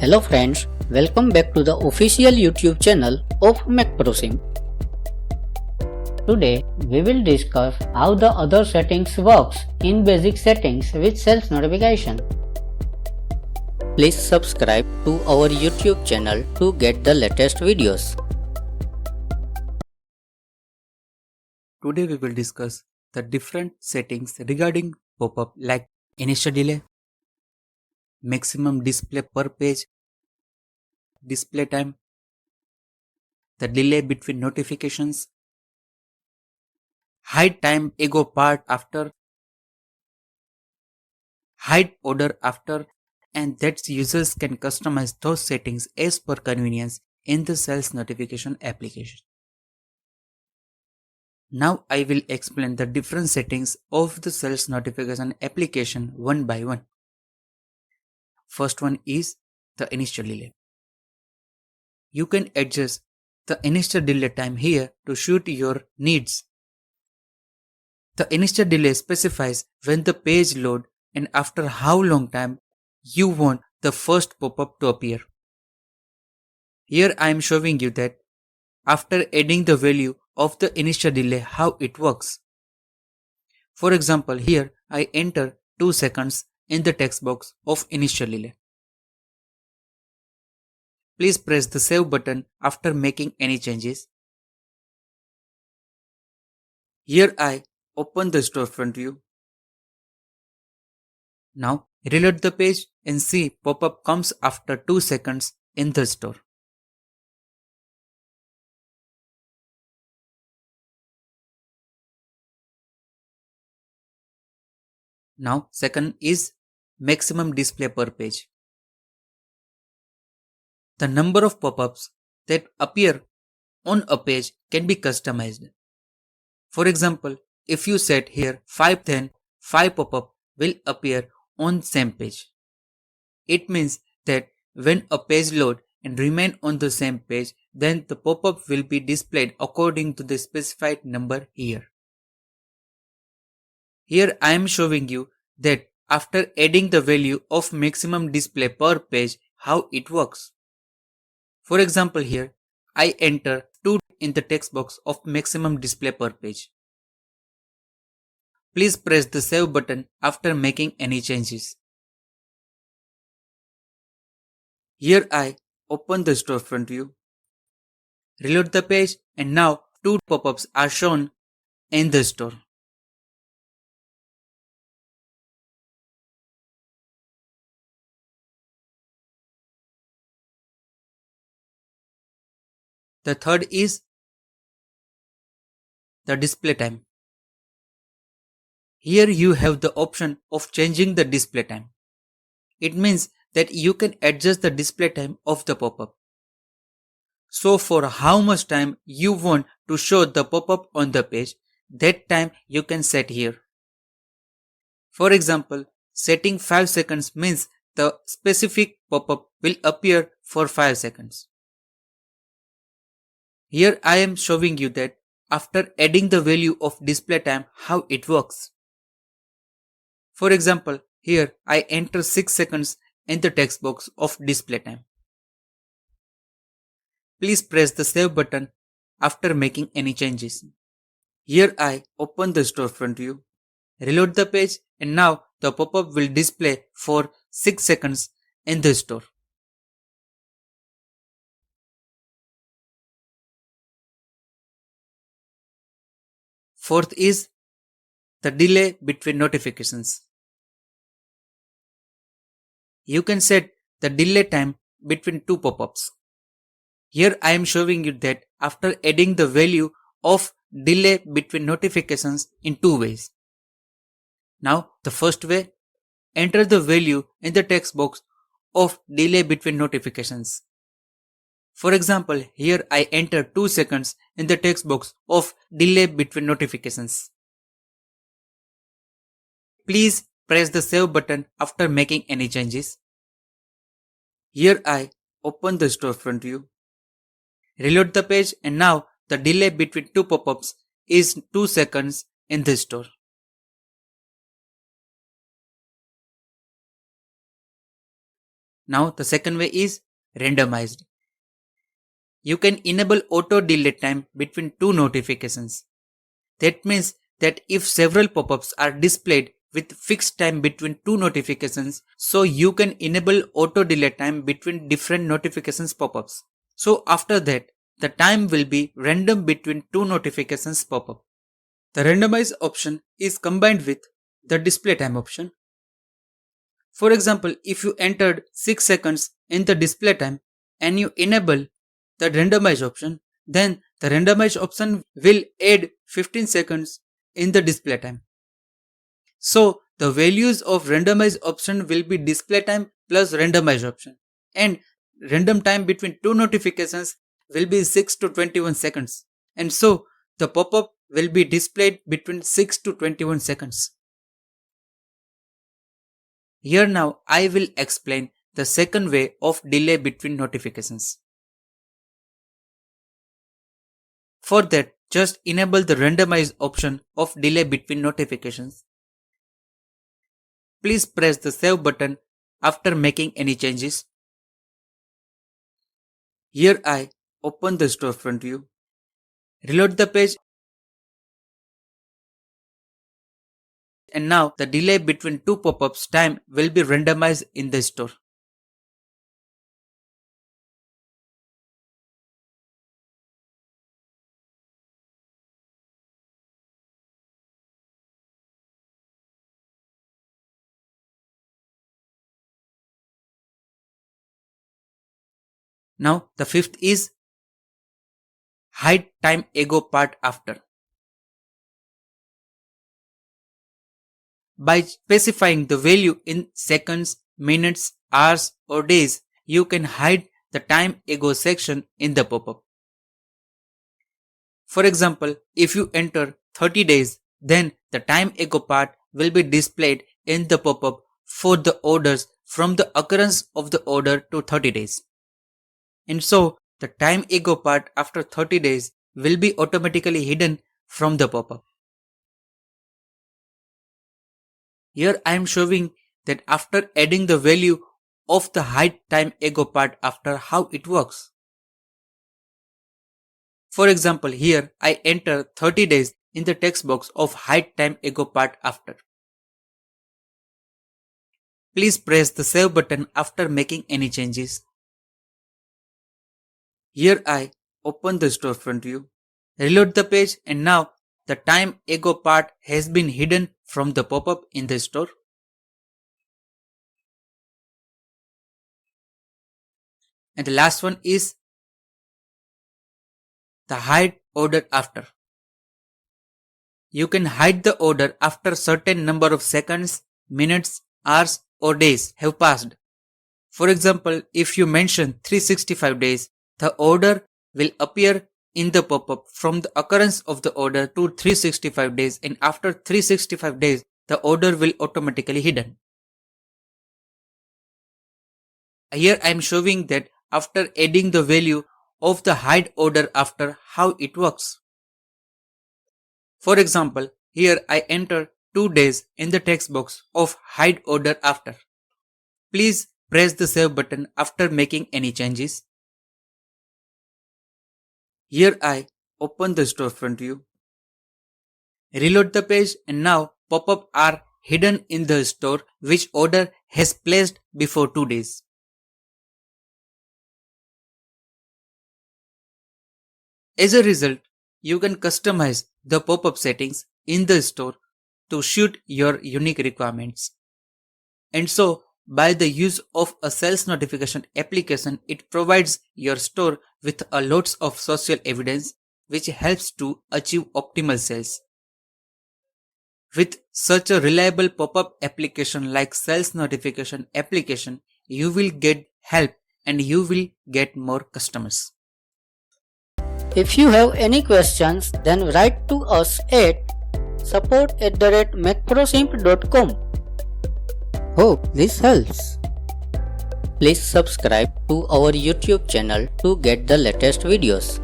Hello friends, welcome back to the official YouTube channel of MacProSim. Today we will discuss how the other settings works in basic settings with sales notification. Please subscribe to our YouTube channel to get the latest videos. Today we will discuss the different settings regarding pop-up like initial delay, maximum display per page, display time, the delay between notifications, hide time ego part after, hide order after, and that users can customize those settings as per convenience in the sales notification application. Now I will explain the different settings of the sales notification application one by one. First one is the initial delay. You can adjust the initial delay time here to suit your needs. The initial delay specifies when the page load and after how long time you want the first pop-up to appear. Here I am showing you that after adding the value of the initial delay how it works. For example, here I enter 2 seconds in the text box of initial delay. Please press the save button after making any changes. Here I open the storefront view. Now reload the page and see pop-up comes after 2 seconds in the store. Now second is maximum display per page. The number of pop-ups that appear on a page can be customized. For example, if you set here 5 then 5 pop-up will appear on same page. It means that when a page load and remain on the same page, then the pop-up will be displayed according to the specified number here. Here I am showing you that after adding the value of maximum display per page, how it works. For example, here I enter 2 in the text box of maximum display per page. Please press the save button after making any changes. Here I open the storefront view, reload the page, and now 2 pop-ups are shown in the store. The third is the display time. Here you have the option of changing the display time. It means that you can adjust the display time of the pop-up. So for how much time you want to show the pop-up on the page, that time you can set here. For example, setting 5 seconds means the specific pop-up will appear for 5 seconds. Here I am showing you that after adding the value of display time how it works. For example, here I enter 6 seconds in the text box of display time. Please press the save button after making any changes. Here I open the storefront view, reload the page, and now the pop-up will display for 6 seconds in the store. Fourth is the delay between notifications. You can set the delay time between 2 pop-ups. Here I am showing you that after adding the value of delay between notifications in 2 ways. Now the first way, enter the value in the text box of delay between notifications. For example, here I enter 2 seconds in the text box of delay between notifications. Please press the save button after making any changes. Here I open the storefront view, reload the page, and now the delay between 2 pop-ups is 2 seconds in the store. Now the second way is randomized. You can enable auto delay time between two notifications. That means that if several pop-ups are displayed with fixed time between two notifications, so you can enable auto delay time between different notifications pop-ups. So after that, the time will be random between two notifications pop-up. The randomize option is combined with the display time option. For example, if you entered 6 seconds in the display time and you enable the randomize option, then the randomize option will add 15 seconds in the display time. So the values of randomize option will be display time plus randomize option, and random time between two notifications will be 6 to 21 seconds, and so the pop-up will be displayed between 6 to 21 seconds. Here now I will explain the second way of delay between notifications. For that, just enable the randomize option of delay between notifications. Please press the save button after making any changes. Here I open the storefront view, reload the page, and now the delay between two pop-ups time will be randomized in the store. Now the fifth is hide time ago part after. By specifying the value in seconds, minutes, hours or days, you can hide the time ago section in the pop-up. For example, if you enter 30 days, then the time ago part will be displayed in the pop-up for the orders from the occurrence of the order to 30 days. And so the time ago part after 30 days will be automatically hidden from the pop-up. Here I am showing that after adding the value of the hide time ago part after, how it works. For example, here I enter 30 days in the text box of hide time ago part after. Please press the save button after making any changes. Here I open the storefront view, reload the page, and now the time ago part has been hidden from the pop-up in the store. And the last one is the hide order after. You can hide the order after certain number of seconds, minutes, hours or days have passed. For example, if you mention 365 days, the order will appear in the pop-up from the occurrence of the order to 365 days, and after 365 days, the order will automatically hidden. Here I am showing that after adding the value of the hide order after, how it works. For example, here I enter 2 days in the text box of hide order after. Please press the save button after making any changes. Here I open the storefront view, reload the page, and now pop-up are hidden in the store which order has placed before 2 days. As a result, you can customize the pop-up settings in the store to suit your unique requirements. And so, by the use of a sales notification application, it provides your store with a lots of social evidence which helps to achieve optimal sales. With such a reliable pop-up application like sales notification application, you will get help and you will get more customers. If you have any questions, then write to us at support@macprosimp.com. Hope this helps. Please subscribe to our YouTube channel to get the latest videos.